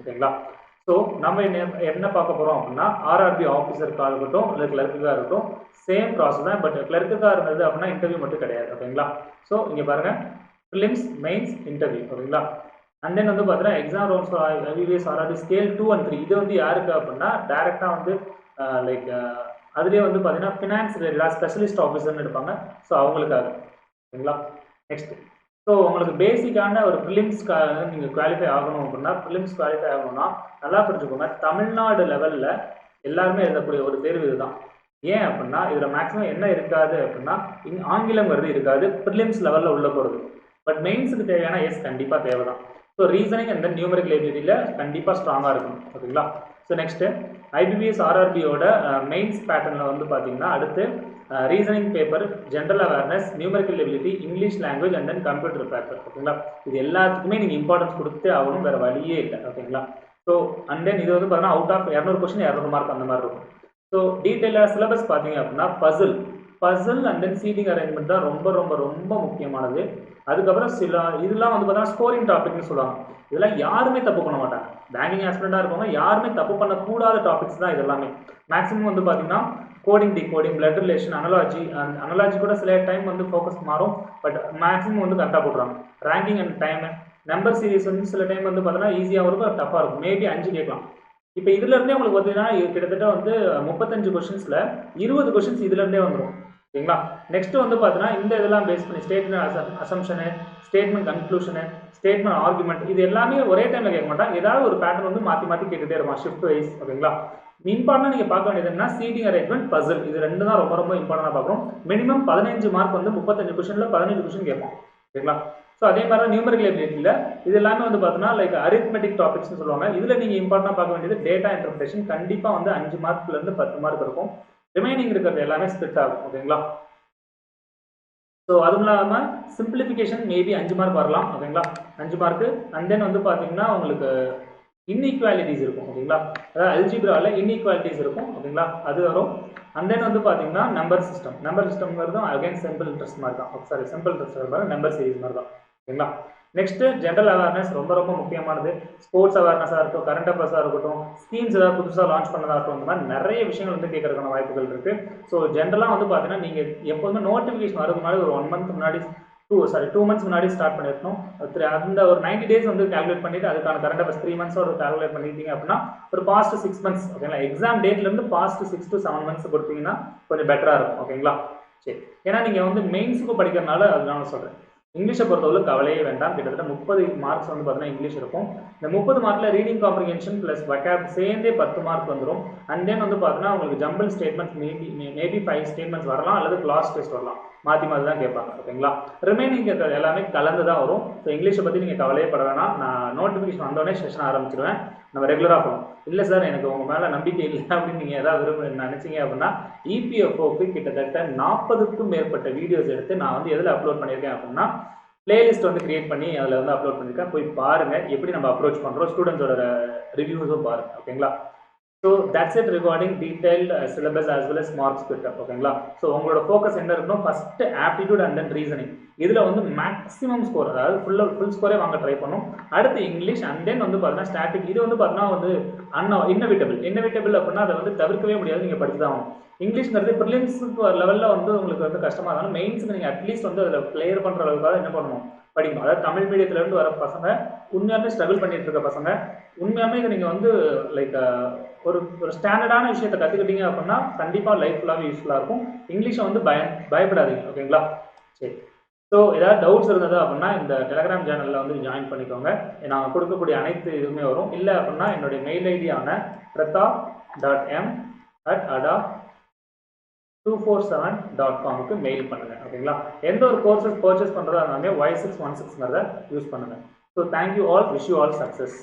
ஓகேங்களா. ஸோ நம்ம என்ன பார்க்க போகிறோம் அப்படின்னா ஆர்ஆர்பி ஆஃபீஸருக்காக இருக்கட்டும் இல்லை கிளர்க்குக்காக இருக்கட்டும் சேம் ப்ராசஸ் தான். பட் கிளர்க்குக்காக இருந்தது அப்படின்னா இன்டர்வியூ மட்டும் கிடையாது. ஓகேங்களா. ஸோ இங்கே பாருங்கள் ப்ரிலிம்ஸ் மெயின்ஸ் இன்டர்வியூ. ஓகேங்களா. அண்ட் தென் வந்து பார்த்தீங்கன்னா exam rounds IBPS RRB scale 2 and 3 இது வந்து யாருக்கு அப்படின்னா டேரெக்டாக வந்து லைக் அதுலேயே வந்து பார்த்தீங்கன்னா ஃபினான்ஸ் ரிலேட்டடாக ஸ்பெஷலிஸ்ட் ஆஃபீஸர்னு எடுப்பாங்க. ஸோ அவங்களுக்காக. ஓகேங்களா. நெக்ஸ்ட் ஸோ உங்களுக்கு பேசிக்கான ஒரு ப்ரிலிம்ஸ்க்காக நீங்கள் குவாலிஃபை ஆகணும் அப்படின்னா ப்ரிலிம்ஸ் குவாலிஃபை ஆகணும்னா நல்லா புரிஞ்சுக்கோங்க, தமிழ்நாடு லெவலில் எல்லாருமே எழுதக்கூடிய ஒரு தேர்வு இதுதான். ஏன் அப்படின்னா இதில் மேக்ஸிமம் என்ன இருக்காது அப்படின்னா ஆங்கிலம் வருது இருக்காது, ப்ரிலிம்ஸ் லெவலில் உள்ள போகிறது. பட் மெயின்ஸுக்கு தேவையான கண்டிப்பாக தேவை தான். So reasoning and then numerical எபிலிட்டியில் கண்டிப்பாக ஸ்ட்ராங்காக இருக்கணும். ஓகேங்களா. ஸோ நெக்ஸ்ட்டு ஐபிபிஎஸ் ஆர்ஆர்பியோட மெயின்ஸ் பேட்டர்னில் வந்து பார்த்தீங்கன்னா அடுத்து reasoning paper, general awareness, numerical ability, English language and then computer paper. ஓகேங்களா. இது எல்லாத்துக்குமே நீங்கள் இம்பார்ட்டன்ஸ் கொடுத்தே ஆகணும், வேறு வழியே இல்லை. ஓகேங்களா. ஸோ அண்ட் தென் இது வந்து பார்த்தீங்கன்னா அவுட் ஆஃப் 200 கொஸ்டின் 200 மார்க் அந்த மாதிரி இருக்கும். ஸோ டீட்டெயிலாக சிலபஸ் பார்த்தீங்க அப்படின்னா puzzle and then seating arrangement தான் ரொம்ப ரொம்ப ரொம்ப முக்கியமானது. அதுக்கப்புறம் சில இதெல்லாம் வந்து பார்த்தீங்கன்னா ஸ்கோரிங் டாபிக்னு சொல்லுவாங்க. இதெல்லாம் யாருமே தப்பு பண்ண மாட்டாங்க. பேங்கிங் ஆஸ்பிரண்டாக இருக்கவங்க யாருமே தப்பு பண்ணக்கூடாத டாபிக்ஸ் தான் இது எல்லாமே. மேக்ஸிமம் வந்து பார்த்தீங்கன்னா coding, decoding, blood relation, analogy கூட சில டைம் வந்து ஃபோக்கஸ் மாறும். பட் மேக்ஸிமம் வந்து கரெக்டாக போடுறாங்க. Ranking and time, number series வந்து சில டைம் வந்து பார்த்தீங்கன்னா ஈஸியாக இருக்கும், டஃப்பாக இருக்கும். மேபி 5 கேட்கலாம். இப்போ இதுலேருந்தே உங்களுக்கு பார்த்தீங்கன்னா கிட்டத்தட்ட வந்து 35 கொஷின்ஸில் 20 கொஷின்ஸ் இதுலேருந்தே வந்துடும். ஓகேங்களா. நெக்ஸ்ட் வந்து பார்த்தீங்கன்னா இந்த இதெல்லாம் பேஸ் பண்ணி statement assumption, statement கன்க்ளூஷனு, statement argument இது எல்லாமே ஒரே டைமில் கேட்க மாட்டாங்க. ஏதாவது ஒரு பேட்டர்ன் வந்து மாற்றி கேட்டுகிட்டே இருக்கும் ஷிஃப்ட் வைஸ். ஓகேங்களா. இம்பார்ட்டன்ட் நீங்கள் பார்க்க வேண்டியது என்ன, சீட்டிங் அரேஞ்ச்மெண்ட், பசில், இது ரெண்டு தான் ரொம்ப ரொம்ப இம்பார்ட்டன்டாக பார்க்கணும். மினிமம் 15 மார்க் வந்து 35 கொஷனில் 15 கொஷின் கேட்போம். ஓகேங்களா. ஸோ அதே மாதிரி தான் நியூமரிக்கல் எபிலிட்டியில் இது எல்லாமே வந்து பார்த்தீங்கன்னா லைக் அரித்மெட்டிக் டாபிக்ஸ்னு சொல்லுவாங்க. இதில் நீங்கள் இம்பார்ட்டன்டாக பார்க்க வேண்டியது டேட்டா இன்டர்பிரேஷன். கண்டிப்பாக வந்து 5 மார்க்லேருந்து 10 மார்க் இருக்கும். ரிமைனிங் இருக்கிறது எல்லாமே ஸ்பிட் ஆகும். ஓகேங்களா. ஸோ அதுவும் இல்லாமல் சிம்பிளிஃபிகேஷன் மேபி 5 மார்க் வரலாம். ஓகேங்களா. 5 மார்க்கு. அண்ட் தென் வந்து பார்த்தீங்கன்னா உங்களுக்கு இன்இக்வாலிட்டிஸ் இருக்கும். ஓகேங்களா. அதாவது அல்ஜிப்ராவில் இன்இக்வாலிட்டிஸ் இருக்கும். ஓகேங்களா. அது வரும். அண்ட் தென் வந்து பார்த்தீங்கன்னா நம்பர் சிஸ்டம்ங்கிறதும் அகைன் சிம்பிள் இன்ட்ரெஸ்ட் மாதிரி தான். சிம்பிள் இன்ட்ரெஸ்ட் நம்பர் சீரிஸ் மாதிரி தான். ஓகேங்களா. நெக்ஸ்ட்டு ஜென்ரல் அவேர்னஸ் ரொம்ப ரொம்ப முக்கியமானது. ஸ்போர்ட்ஸ் அவேர்னஸாக இருக்கட்டும், கரண்ட் அஃபேர்ஸாக இருக்கட்டும், ஸ்கீம்ஸ் ஏதாவது புதுசாக லான்ச் பண்ணதாக இருக்கட்டும், இந்த மாதிரி நிறைய விஷயங்கள் வந்து கேட்கறதுக்கான வாய்ப்புகள் இருக்குது. ஸோ ஜென்ரலாக வந்து பார்த்தீங்கன்னா நீங்கள் எப்போதுமே நோட்டிஃபிகேஷன் வரதுக்கு முன்னாடி ஒரு 1 மந்த் முன்னாடி 2 months முன்னாடி ஸ்டார்ட் பண்ணிருக்கணும். அந்த ஒரு 90 days வந்து கால்குலேட் பண்ணிட்டு அதுக்கான கரண்ட் அஃபேர்ஸ் 3 months ஒரு கால்குலேட் பண்ணிட்டீங்க அப்படின்னா ஒரு பாஸ்ட் 6 months. ஓகேங்களா. எக்ஸாம் டேட்லேருந்து பாஸ்ட் 6 to 7 months கொடுத்தீங்கன்னா கொஞ்சம் பெட்டராக இருக்கும். ஓகேங்களா. சரி, ஏன்னா நீங்கள் வந்து மெயின்ஸுக்கு படிக்கிறதுனால அதுதான் சொல்கிறேன். இங்கிலீஷை பொறுத்தவரை கவலையே வேண்டாம். கிட்டத்தட்ட 30 மார்க்ஸ் வந்து பார்த்தீங்கன்னா இங்கிலீஷ் இருக்கும். இந்த 30 மார்க்கில் ரீடிங் காம்ப்ரிஹென்ஷன் ப்ளஸ் வொக்காப் சேர்ந்தே 10 மார்க் வந்துடும். அண்ட் தென் வந்து பார்த்தீங்கன்னா உங்களுக்கு ஜம்பிள் ஸ்டேட்மெண்ட்ஸ் மேபி 5 ஸ்டேட்மெண்ட்ஸ் வரலாம், அல்லது கிளாஸ் டெஸ்ட் வரலாம். மாற்றி தான் கேட்பாங்க. ஓகேங்களா. ரிமைனிங் எல்லாமே கலந்து தான் வரும். ஸோ இங்கிலீஷை பற்றி நீங்கள் கவலையே பட வேணாம். நான் நோட்டிஃபிகேஷன் வந்தோடனே செஷன் ஆரம்பிச்சிடுவேன். நம்ம ரெகுலராக போகணும். இல்லை சார் எனக்கு உங்கள் மேலே நம்பிக்கை இல்லை அப்படின்னு நீங்கள் ஏதாவது நினச்சிங்க அப்படின்னா இபிஎஃப்ஓக்கு கிட்டத்தட்ட 40க்கும் மேற்பட்ட வீடியோஸ் எடுத்து நான் வந்து எதில் அப்லோட் பண்ணியிருக்கேன் அப்படின்னா பிளேலிஸ்ட் வந்து கிரியேட் பண்ணி அதில் வந்து அப்லோட் பண்ணியிருக்கேன். போய் பாருங்கள் எப்படி நம்ம அப்ரோச் பண்ணுறோம், ஸ்டூடெண்ட்ஸோட ரிவ்யூஸும் பாருங்கள். ஓகேங்களா. So that's it regarding detailed syllabus as well as marks split. ஓகேங்களா. ஸோ உங்களோட ஃபோக்கஸ் என்ன இருக்கணும், first aptitude and then reasoning. இதில் வந்து மேக்ஸிமம் ஸ்கோர், அதாவது ஃபுல் ஸ்கோரே வாங்க ட்ரை பண்ணும். அடுத்து இங்கிலீஷ் அண்ட் தென் வந்து பார்த்தீங்கன்னா ஸ்டாட்டிக். இது வந்து பார்த்தீங்கன்னா வந்து இன்னவிட்டபிள் அப்படின்னா அதை வந்து தவிர்க்கவே முடியாது, நீங்கள் படிச்சு தான் ஆகணும். இங்கிலீஷ்ங்கிறது ப்ரிலிம்ஸுக்கு ஒரு லெவலில் வந்து உங்களுக்கு வந்து கஷ்டமாக இருந்தாலும் மெயின்ஸுக்கு நீங்கள் அட்லீஸ்ட் வந்து அதில் கிளியர் பண்ணுற அளவுக்காக என்ன பண்ணணும், படிக்கணும். அதாவது தமிழ் மீடியத்துலேருந்து வர பசங்க, உண்மையாலுமே ஸ்ட்ரகிள் பண்ணிட்டு இருக்க பசங்க, உண்மையாலுமே இதை நீங்கள் வந்து லைக் ஒரு ஸ்டாண்டர்டான விஷயத்தை கற்றுக்கிட்டீங்க அப்படின்னா கண்டிப்பாக லைஃப் ஃபுல்லாகவே யூஸ்ஃபுல்லாக இருக்கும். இங்கிலீஷை வந்து பயப்படாதீங்க. ஓகேங்களா. சரி, ஸோ ஏதாவது டவுட்ஸ் இருந்தது அப்படின்னா இந்த டெலகிராம் சேனலில் வந்து ஜாயின் பண்ணிக்கோங்க. நாங்கள் கொடுக்கக்கூடிய அனைத்து இதுவுமே வரும். இல்லை அப்படின்னா என்னுடைய மெயில் ஐடியான pratap.m@ada247.comக்கு மெயில் பண்ணுங்கள். ஓகேங்களா. எந்த ஒரு கோர்சஸ் பர்ச்சேஸ் பண்ணுறதா இருந்தாலுமே Y616 யூஸ் பண்ணுங்கள். So thank you all, wish you all success.